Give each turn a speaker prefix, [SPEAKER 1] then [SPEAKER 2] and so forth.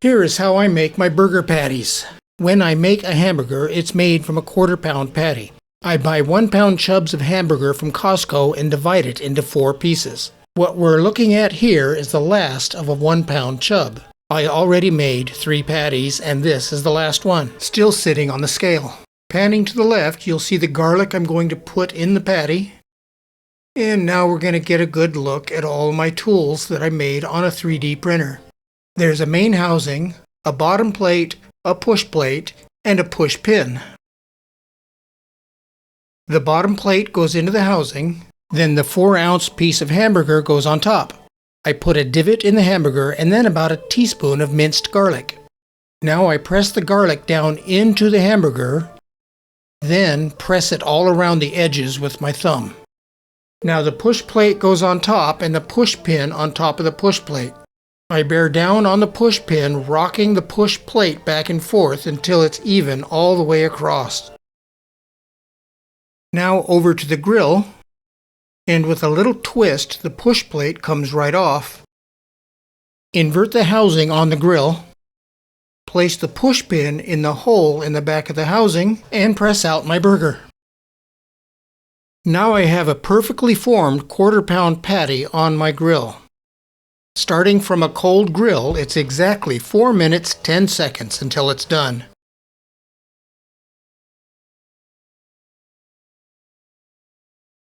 [SPEAKER 1] Here is how I make my burger patties. When I make a hamburger, it's made from a 1/4 pound patty. I buy 1 pound chubs of hamburger from Costco and divide it into 4 pieces. What we're looking at here is the last of a 1 pound chub. I already made 3 patties and this is the last one, still sitting on the scale. Panning to the left, you'll see the garlic I'm going to put in the patty. And now we're going to get a good look at all my tools that I made on a 3D printer. There's a main housing, a bottom plate, a push plate, and a push pin. The bottom plate goes into the housing, then the 4-ounce piece of hamburger goes on top. I put a divot in the hamburger and then about a teaspoon of minced garlic. Now I press the garlic down into the hamburger, then press it all around the edges with my thumb. Now the push plate goes on top and the push pin on top of the push plate. I bear down on the push pin, rocking the push plate back and forth until it's even all the way across. Now over to the grill, and with a little twist, the push plate comes right off. Invert the housing on the grill, place the push pin in the hole in the back of the housing, and press out my burger. Now I have a perfectly formed 1/4 pound patty on my grill. Starting from a cold grill, it's exactly 4 minutes 10 seconds until it's done.